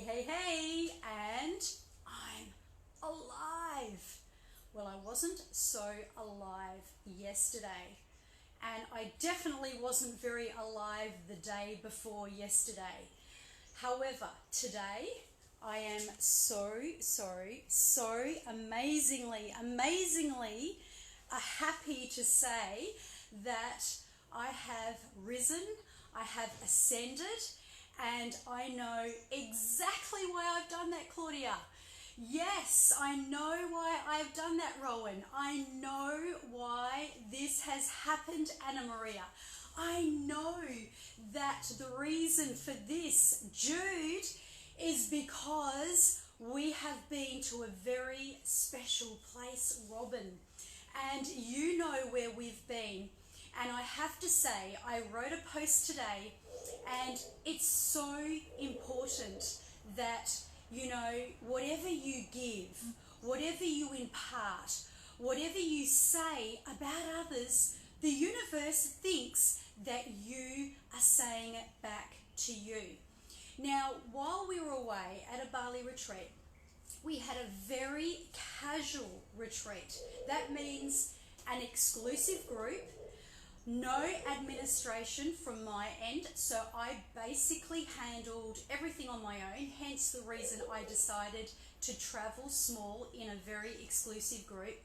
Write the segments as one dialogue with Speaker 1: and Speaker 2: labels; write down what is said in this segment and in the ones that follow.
Speaker 1: Hey, and I'm alive. Well, I wasn't so alive yesterday, and I definitely wasn't very alive the day before yesterday. However, today I am so amazingly happy to say that I have risen, I have ascended, and I know exactly why I've done that, Claudia. Yes, I know why I've done that, Rowan. I know why this has happened, Anna Maria. I know that the reason for this, Jude, is because we have been to a very special place, Robin. And you know where we've been. And I have to say, I wrote a post today, and it's so important that, whatever you give, whatever you impart, whatever you say about others, the universe thinks that you are saying it back to you. Now, while we were away at a Bali retreat, we had a very casual retreat. That means an exclusive group, no administration from my end, so I basically handled everything on my own, hence the reason I decided to travel small in a very exclusive group.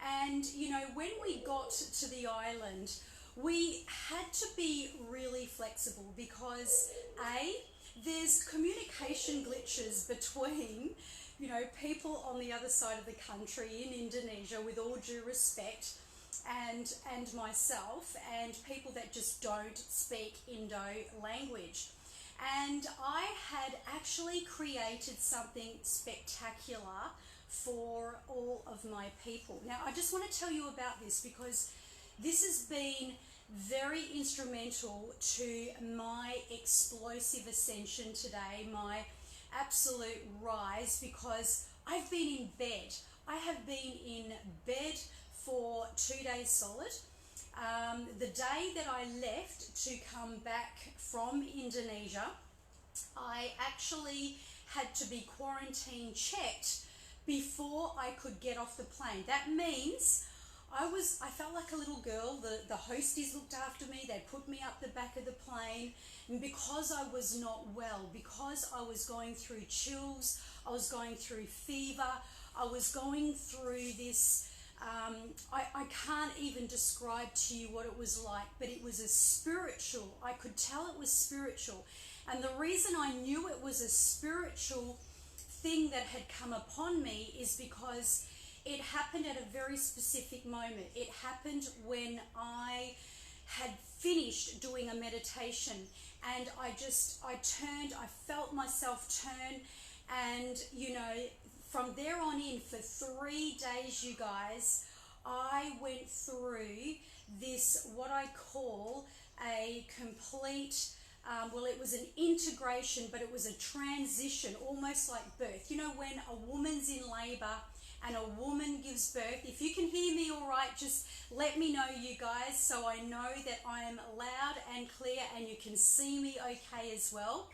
Speaker 1: And, when we got to the island, we had to be really flexible because, there's communication glitches between, people on the other side of the country in Indonesia, with all due respect, and myself, and people that just don't speak Indo language. And I had actually created something spectacular for all of my people. Now, I just want to tell you about this because this has been very instrumental to my explosive ascension today, my absolute rise, because I've been in bed. I have been in bed for 2 days solid. The day that I left to come back from Indonesia, I actually had to be quarantine checked before I could get off the plane. That means I felt like a little girl. The hosties looked after me. They put me up the back of the plane. And because I was not well, because I was going through chills, I was going through fever, I was going through this, I can't even describe to you what it was like, but it was a spiritual, I could tell it was spiritual. And the reason I knew it was a spiritual thing that had come upon me is because it happened at a very specific moment. It happened when I had finished doing a meditation, and I felt myself turn, and from there on in, for 3 days, you guys, I went through this, what I call a complete, it was an integration, but it was a transition, almost like birth. When a woman's in labor and a woman gives birth, if you can hear me all right, just let me know, you guys, so I know that I am loud and clear and you can see me okay as well.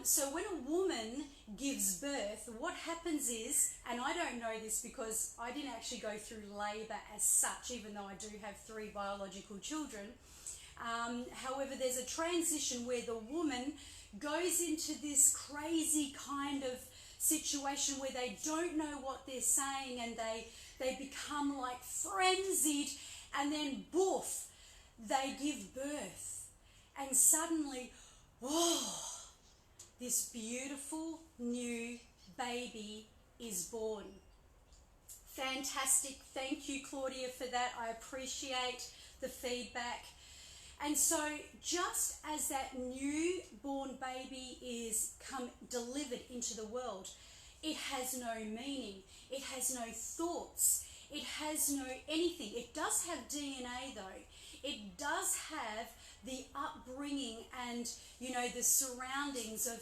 Speaker 1: So when a woman gives birth, what happens is, and I don't know this because I didn't actually go through labour as such, even though I do have 3 biological children. However, there's a transition where the woman goes into this crazy kind of situation where they don't know what they're saying, and they become like frenzied, and then boof, they give birth. And suddenly, this beautiful new baby is born. Fantastic. Thank you, Claudia, for that. I appreciate the feedback. And so just as that newborn baby is delivered into the world, it has no meaning. It has no thoughts. It has no anything. It does have DNA though. It does have the upbringing and, the surroundings of,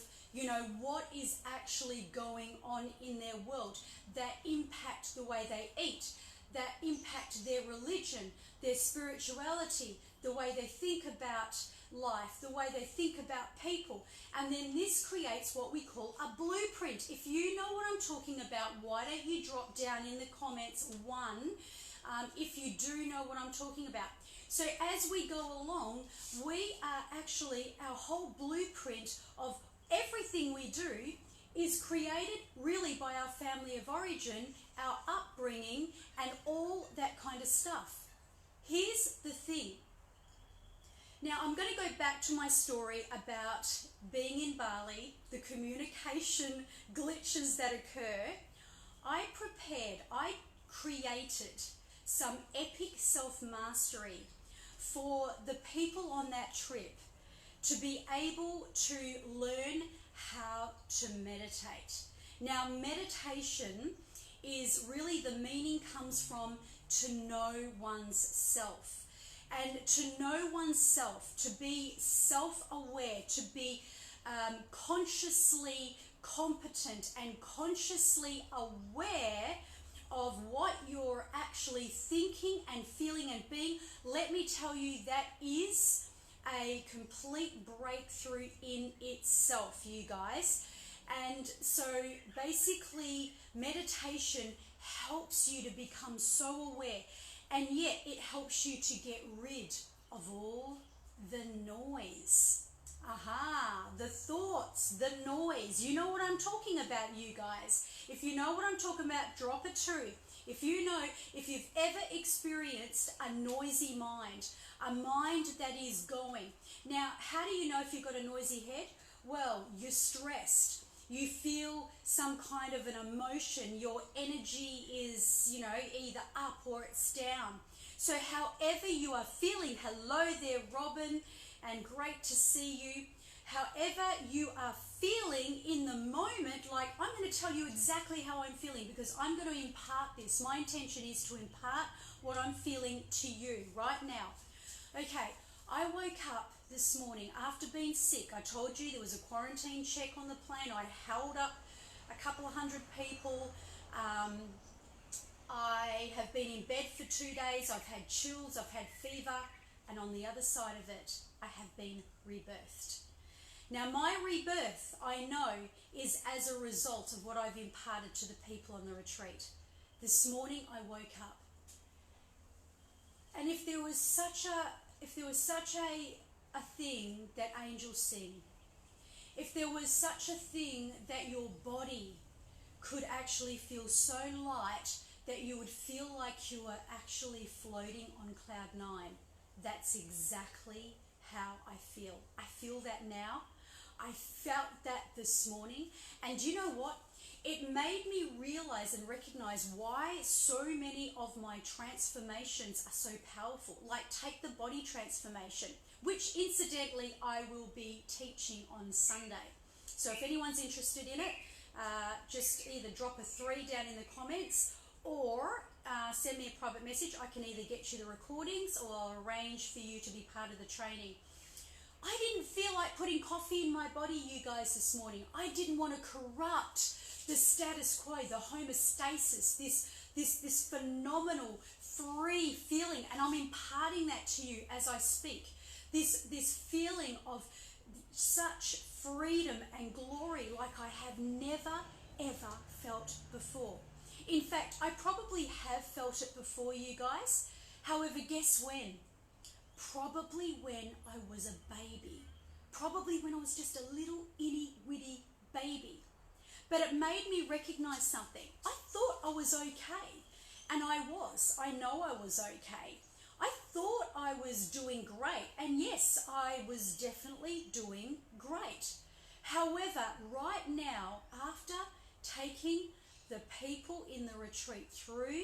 Speaker 1: what is actually going on in their world that impact the way they eat, that impact their religion, their spirituality, the way they think about life, the way they think about people. And then this creates what we call a blueprint. If you know what I'm talking about, why don't you drop down in the comments one if you do know what I'm talking about. So as we go along, we are actually, our whole blueprint of everything we do is created really by our family of origin, our upbringing, and all that kind of stuff. Here's the thing. Now, I'm going to go back to my story about being in Bali, the communication glitches that occur. I created some epic self-mastery for the people on that trip to be able to learn how to meditate. Now, meditation is really, the meaning comes from to know one's self. And to know oneself, to be self-aware, to be consciously competent and consciously aware of what you're actually thinking and feeling and being, let me tell you, that is a complete breakthrough in itself, you guys. And so basically meditation helps you to become so aware, and yet it helps you to get rid of all the noise. The thoughts, the noise. You know what I'm talking about, you guys. If you know what I'm talking about, drop a 2. If you've ever experienced a noisy mind, a mind that is going. Now, how do you know if you've got a noisy head? Well, you're stressed. You feel some kind of an emotion. Your energy is, either up or it's down. So however you are feeling, hello there, Robin, and great to see you. However you are feeling in the moment, like, I'm going to tell you exactly how I'm feeling because I'm going to impart this. My intention is to impart what I'm feeling to you right now. Okay, I woke up this morning after being sick. I told you there was a quarantine check on the plane. I held up a couple of hundred people. I have been in bed for 2 days. I've had chills, I've had fever, and on the other side of it, I have been rebirthed. Now, my rebirth, I know, is as a result of what I've imparted to the people on the retreat. This morning, I woke up, and if there was such a thing that angels sing, if there was such a thing that your body could actually feel so light that you would feel like you were actually floating on cloud 9, that's exactly how I feel. I feel that now. I felt that this morning. And you know what? It made me realize and recognize why so many of my transformations are so powerful. Like, take the body transformation, which incidentally I will be teaching on Sunday. So if anyone's interested in it, just either drop a 3 down in the comments or send me a private message. I can either get you the recordings or I'll arrange for you to be part of the training. I didn't feel like putting coffee in my body, you guys, this morning. I didn't want to corrupt the status quo, the homeostasis, this phenomenal free feeling, and I'm imparting that to you as I speak. This feeling of such freedom and glory like I have never ever felt before. In fact, I probably have felt it before, you guys. However, guess when? Probably when I was a baby. Probably when I was just a little itty bitty baby. But it made me recognize something. I thought I was okay, and I was. I know I was okay. I thought I was doing great, and yes, I was definitely doing great. However, right now, after taking the people in the retreat through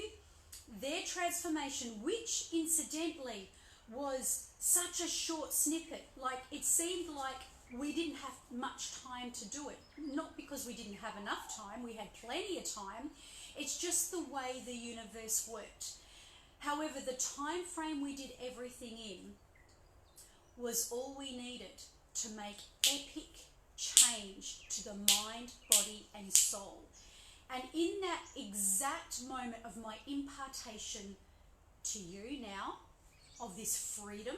Speaker 1: their transformation, which incidentally was such a short snippet, like it seemed like we didn't have much time to do it. Not because we didn't have enough time, we had plenty of time. It's just the way the universe worked. However, the time frame we did everything in was all we needed to make epic change to the mind, body, and soul. And in that exact moment of my impartation to you now, of this freedom,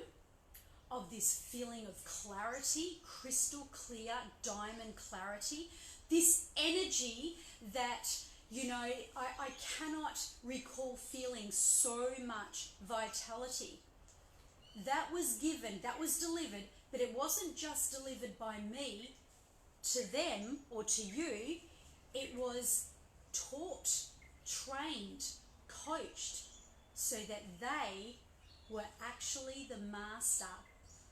Speaker 1: of this feeling of clarity, crystal clear, diamond clarity, this energy that, you know, I cannot recall feeling so much vitality. That was given, that was delivered, but it wasn't just delivered by me to them or to you, it was taught, trained, coached, so that they were actually the master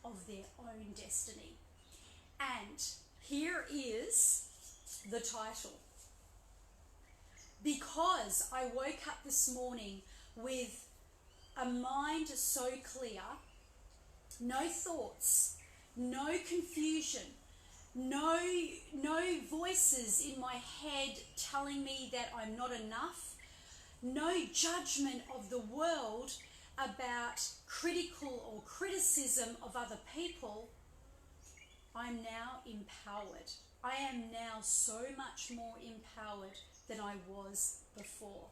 Speaker 1: of their own destiny. And here is the title. Because I woke up this morning with a mind so clear, no thoughts, no confusion, no voices in my head telling me that I'm not enough, no judgment of the world about critical or criticism of other people, I'm now empowered. I am now so much more empowered than I was before.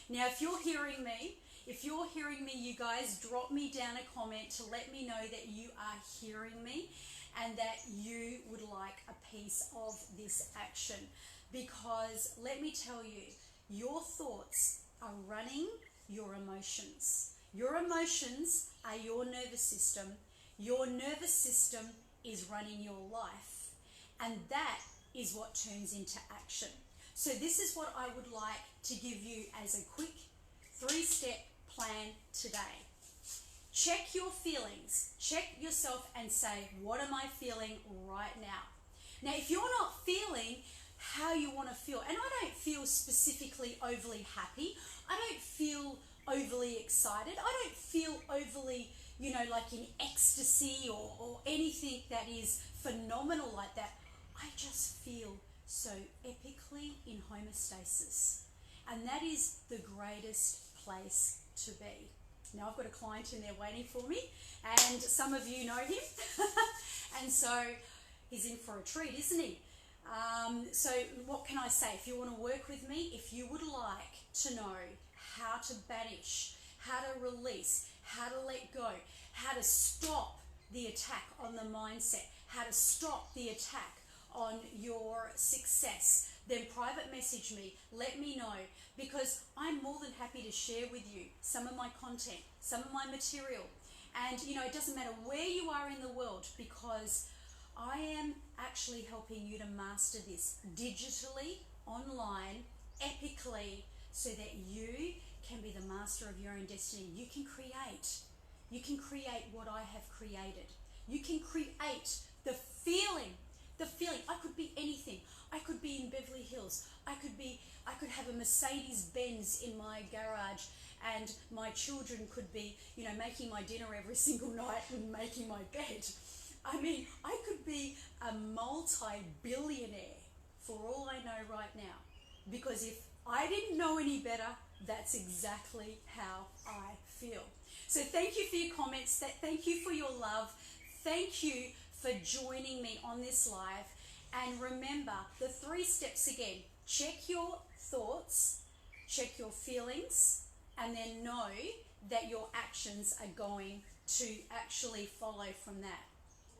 Speaker 1: Now, if you're hearing me, you guys, drop me down a comment to let me know that you are hearing me and that you would like a piece of this action. Because let me tell you, your thoughts are running your emotions. Your emotions are your nervous system. Your nervous system is running your life. And that is what turns into action. So this is what I would like to give you as a quick 3-step plan today. Check your feelings. Check yourself and say, what am I feeling right now? Now, if you're not feeling how you want to feel, and I don't feel specifically overly happy, I don't feel overly excited, I don't feel overly, you know, like in ecstasy or anything that is phenomenal like that. I just feel so epically in homeostasis. And that is the greatest place to be. Now, I've got a client in there waiting for me, and some of you know him. And so he's in for a treat, isn't he? So what can I say? If you want to work with me, if you would like to know how to banish, how to release, how to let go, how to stop the attack on the mindset, how to stop the attack on your success, then private message me, let me know, because I'm more than happy to share with you some of my content, some of my material. And you know, it doesn't matter where you are in the world, because I am actually helping you to master this digitally, online, epically, so that you can be the master of your own destiny. You can create what I have created. You can create the feeling. I could be anything. I could be in Beverly Hills. I could have a Mercedes Benz in my garage, and my children could be, you know, making my dinner every single night and making my bed. I mean, I could be a multi-billionaire for all I know right now, because if I didn't know any better, that's exactly how I feel. So thank you for your comments. Thank you for your love. Thank you for joining me on this live. And remember the 3 steps again. Check your thoughts, check your feelings, and then know that your actions are going to actually follow from that.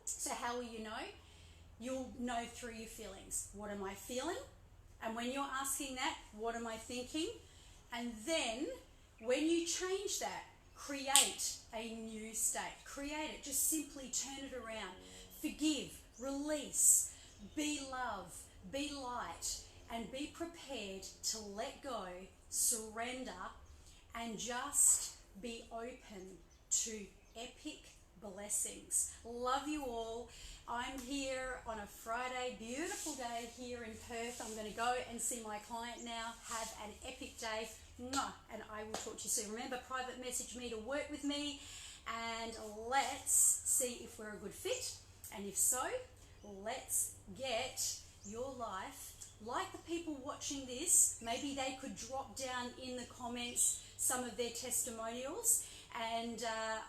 Speaker 1: So how will you know? You'll know through your feelings. What am I feeling? And when you're asking that, what am I thinking? And then when you change that, create a new state. Create it. Just simply turn it around. Forgive, release, be love, be light, and be prepared to let go, surrender, and just be open to epic blessings. Love you all. I'm here on a Friday, beautiful day here in Perth. I'm going to go and see my client now. Have an epic day. Mwah. And I will talk to you soon. Remember, private message me to work with me, and let's see if we're a good fit. And if so, let's get your life like the people watching this. Maybe they could drop down in the comments some of their testimonials, and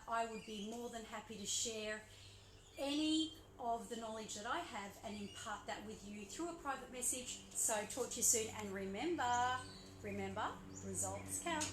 Speaker 1: I would be more than happy to share any of the knowledge that I have and impart that with you through a private message. So talk to you soon, and remember, results count.